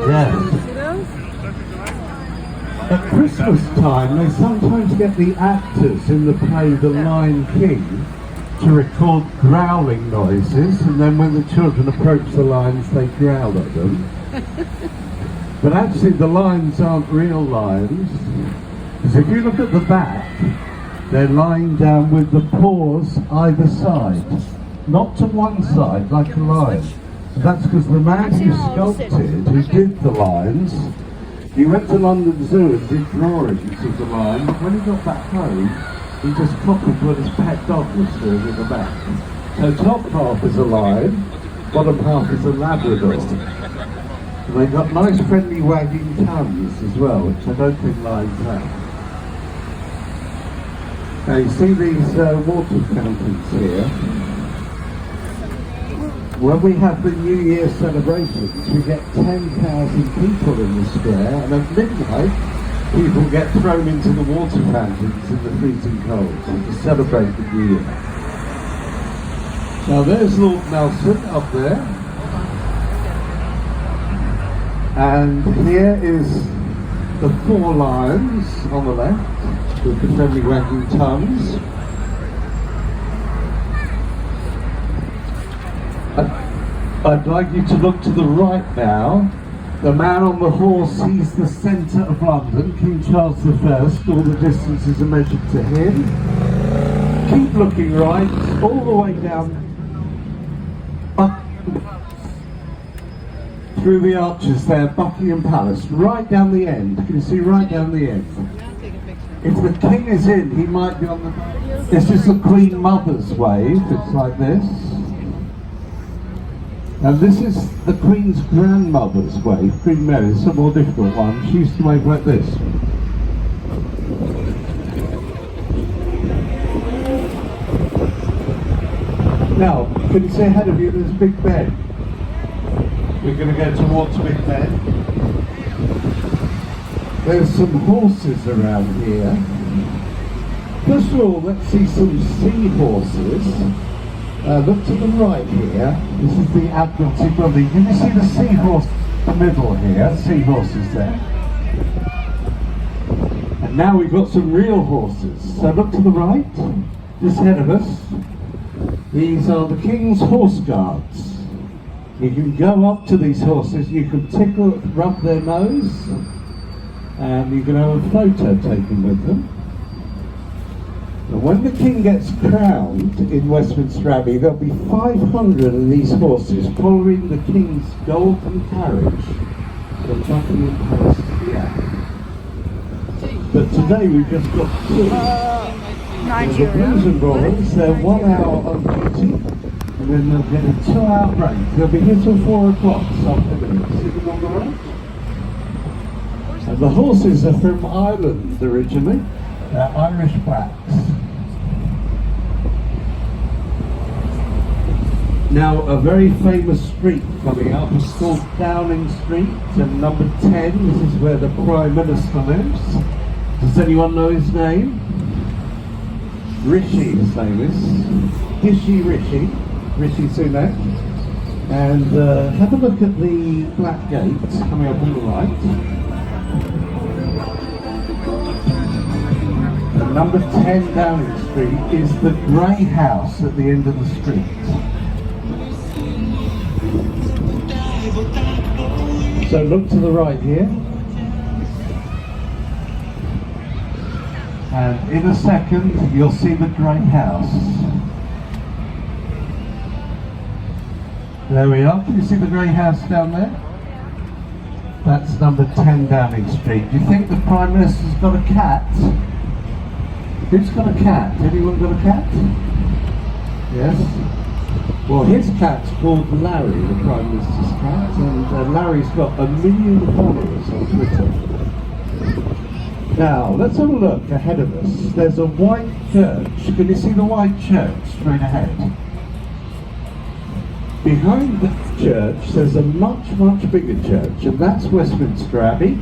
Yes. See those? At Christmas time, they sometimes get the actors in the play The Lion King to record growling noises, and then when the children approach the lions, they growl at them. But actually, the lions aren't real lions, because if you look at the back, they're lying down with the paws either side, not to one side like a lion. And that's because the man who sculpted, who did the lions, he went to London Zoo and did drawings of the lion. When he got back home, he just copied what his pet dog was doing in the back. So top half is a lion, bottom half is a Labrador. And they've got nice friendly wagging tongues as well, which I don't think lions have. Now you see these water fountains here. When we have the New Year celebrations, we get 10,000 people in the square, and at midnight, people get thrown into the water fountains in the freezing cold to celebrate the New Year. Now there's Lord Nelson up there, and here is the 4 lions on the left with the friendly wagging tongues. I'd like you to look to the right now. The man on the horse, he's the centre of London, King Charles I. All the distances are measured to him. Keep looking right, all the way down through the arches there, Buckingham Palace, right down the end. Can you see right down the end? If the king is in, he might be on the... This is the Queen Mother's wave, it's like this. And this is the Queen's grandmother's wave, Queen Mary. It's a more difficult one. She used to wave like this. Now, can you see ahead of you, there's Big Ben. We're going to go towards Big Ben. There's some horses around here. First of all, let's see some seahorses. Look to the right here. This is the Admiralty building. Can you see the seahorse in the middle here? Seahorses there. And now we've got some real horses. So look to the right, just ahead of us. These are the King's Horse Guards. You can go up to these horses, you can tickle, rub their nose, and you can have a photo taken with them. And when the king gets crowned in Westminster Abbey, there'll be 500 of these horses following the king's golden carriage from Buckingham Palace to the Abbey. But today we've just got 2. The Blues and Royals, they're 1 hour on duty, and then they'll get a 2-hour break. They'll be here till 4 o'clock this afternoon. See them on the right? And the horses are from Ireland originally. They're Irish blacks. Now, a very famous street coming up is called Downing Street, and number 10, this is where the Prime Minister lives. Does anyone know his name? Rishi, his name is. Rishi Sunak. And have a look at the Black Gate coming up on the right. And number 10 Downing Street is the grey house at the end of the street. So look to the right here. And in a second, you'll see the grey house. There we are. Can you see the grey house down there? That's number 10 Downing Street. Do you think the Prime Minister's got a cat? Who's got a cat? Anyone got a cat? Yes? Well, his cat's called Larry, the Prime Minister's cat, and Larry's got 1 million followers on Twitter. Now, let's have a look ahead of us. There's a white church. Can you see the white church straight ahead? Behind the church, there's a much, much bigger church, and that's Westminster Abbey.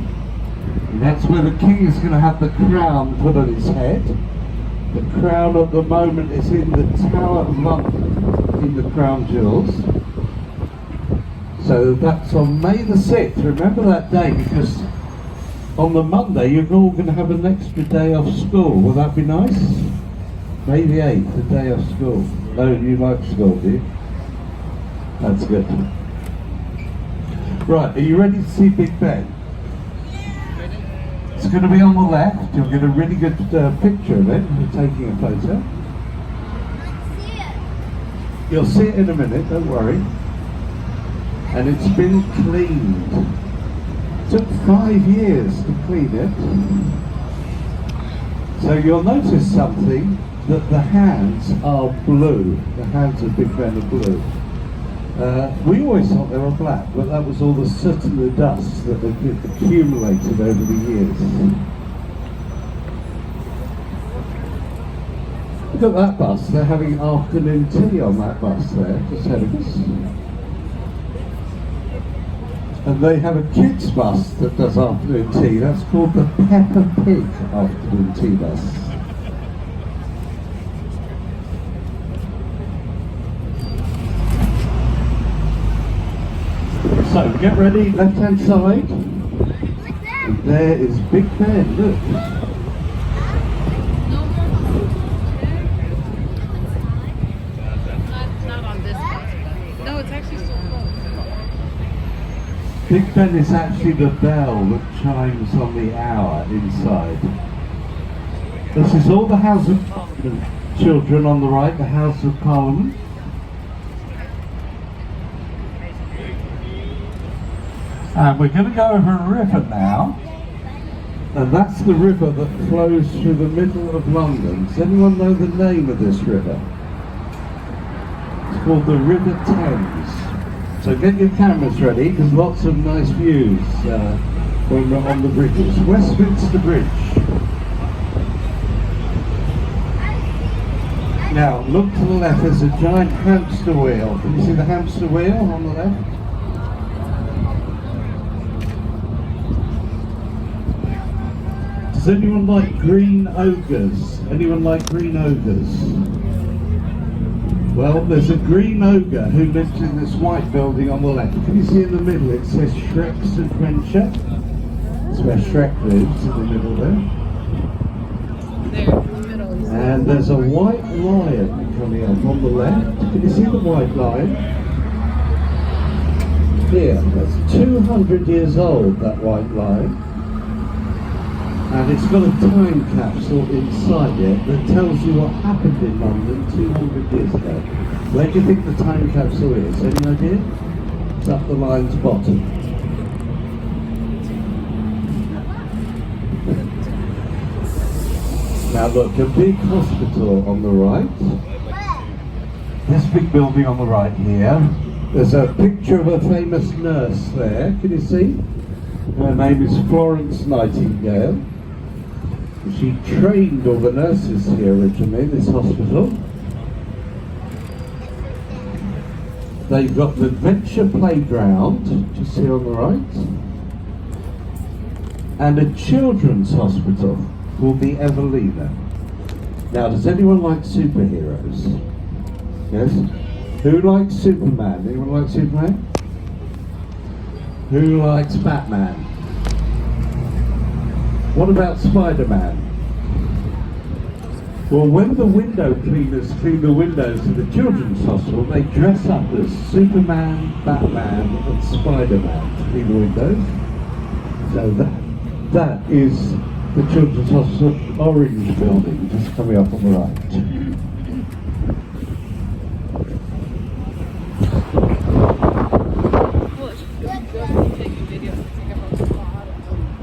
And that's where the king is going to have the crown put on his head. The crown at the moment is in the Tower of London, in the Crown Jewels. So that's on May the 6th. Remember that day, because on the Monday you're all going to have an extra day off school. Will that be nice? May the 8th, the day off school. No, you like school, do you? That's good. Right, are you ready to see Big Ben? It's going to be on the left. You'll get a really good picture of it. We're taking a photo. You'll see it in a minute, don't worry. And it's been cleaned. It took 5 years to clean it. So you'll notice something, that the hands are blue. The hands of Big Ben are blue. We always thought they were black, but that was all the soot and the dust that had accumulated over the years. Look at that bus, they're having afternoon tea on that bus there, just ahead of us. And they have a kids bus that does afternoon tea, that's called the Peppa Pig afternoon tea bus. So, get ready, left-hand side. And there is Big Ben, look. Not on this one. No, it's actually so close. Big Ben is actually the bell that chimes on the hour inside. This is all the House of Parliament. Children on the right, the House of Parliament. And we're going to go over a river now, and that's the river that flows through the middle of London. Does anyone know the name of this river? It's called the River Thames. So get your cameras ready, because lots of nice views when we're on the bridges. Westminster Bridge. Now look to the left, there's a giant hamster wheel. Can you see the hamster wheel on the left? Does anyone like green ogres? Anyone like green ogres? Well, there's a green ogre who lives in this white building on the left. Can you see in the middle it says Shrek's Adventure? That's where Shrek lives, in the middle there. There, in the middle. And there's a white lion coming up on the left. Can you see the white lion? Here, that's 200 years old, that white lion. And it's got a time capsule inside it that tells you what happened in London 200 years ago. Where do you think the time capsule is? Any idea? It's up the lion's bottom. Now look, a big hospital on the right. This big building on the right here. There's a picture of a famous nurse there. Can you see? Her name is Florence Nightingale. She trained all the nurses here originally, this hospital. They've got the Adventure Playground, which you see on the right, and a children's hospital called the Evelina. Now, does anyone like superheroes? Yes? Who likes Superman? Anyone like Superman? Who likes Batman? What about Spider-Man? Well, when the window cleaners clean the windows of the children's hospital, they dress up as Superman, Batman and Spider-Man to clean the windows. So that is the children's hospital orange building just coming up on the right.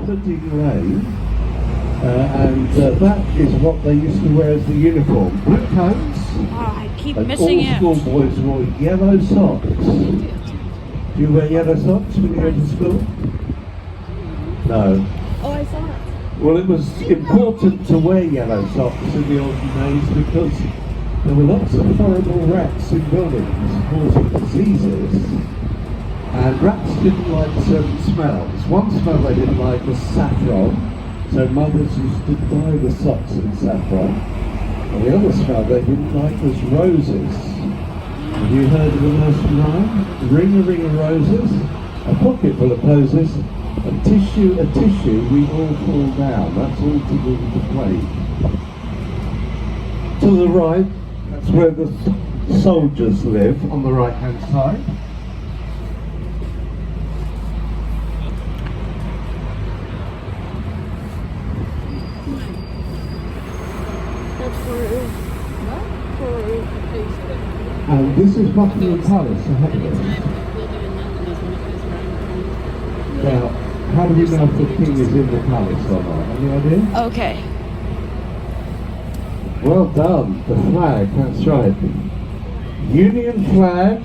Pudding Lane, and that is what they used to wear as the uniform. Blue coats, I keep and missing it. all schoolboys wore yellow socks. Do you wear yellow socks when you go to school? No. Oh, I saw it. Well, it was important to wear yellow socks in the olden days because there were lots of horrible rats in buildings causing diseases. And rats didn't like certain smells. One smell they didn't like was saffron, so mothers used to dye the socks in saffron. And the other smell they didn't like was roses. Have you heard of the nursery rhyme? Ring a ring of roses, a pocket full of posies, a tissue, we all fall down. That's all to do with the plague. To the right, that's where the soldiers live, on the right hand side. That's Peru. What? Peru. And this is Buckingham Palace ahead of us. Now, how do we know if the king is in the palace or not? Any idea? Okay. Well done, the flag, that's right. Union flag,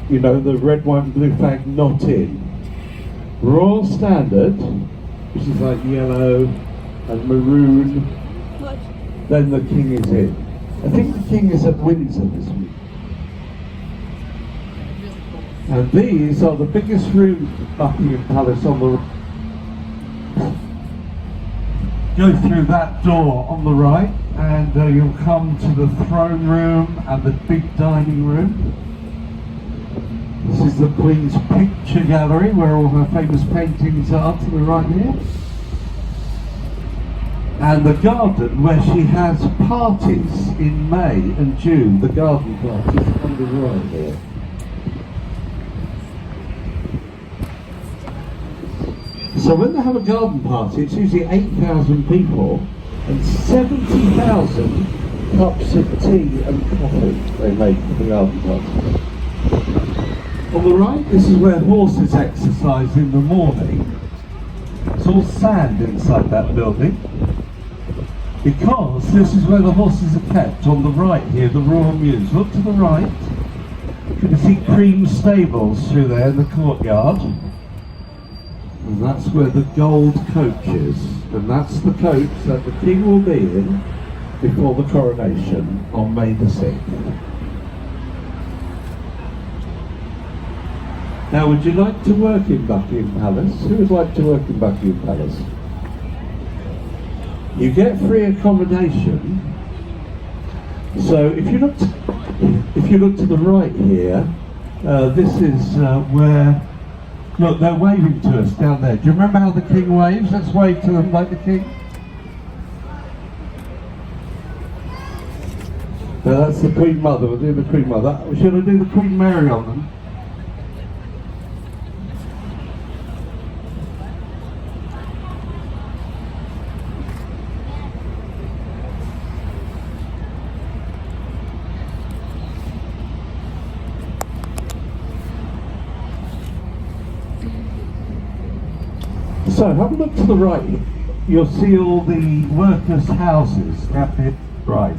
you know, the red, white and blue flag, not in. Royal Standard, which is like yellow and maroon, What? then the king is in. I think the king is at Windsor this week. And these are the biggest rooms of Buckingham Palace on the... Go through that door on the right and you'll come to the throne room and the big dining room. This is the Queen's picture gallery where all her famous paintings are to the right here. And the garden where she has parties in May and June, the garden parties on the right here. So when they have a garden party, it's usually 8,000 people and 70,000 cups of tea and coffee they make for the garden party. On the right, this is where horses exercise in the morning. It's all sand inside that building, because this is where the horses are kept. On the right here, the Royal Mews. Look to the right. You can see cream stables through there in the courtyard. And that's where the gold coach is. And that's the coach that the king will be in before the coronation on May the 6th. Now, would you like to work in Buckingham Palace? Who would like to work in Buckingham Palace? You get free accommodation. So if you look to the right here, this is where, look, they're waving to us down there. Do you remember how the king waves? Let's wave to them like the king. No, that's the Queen Mother. We'll do the Queen Mother. Should I do the Queen Mary on them? So have a look to the right. You'll see all the workers' houses at the right.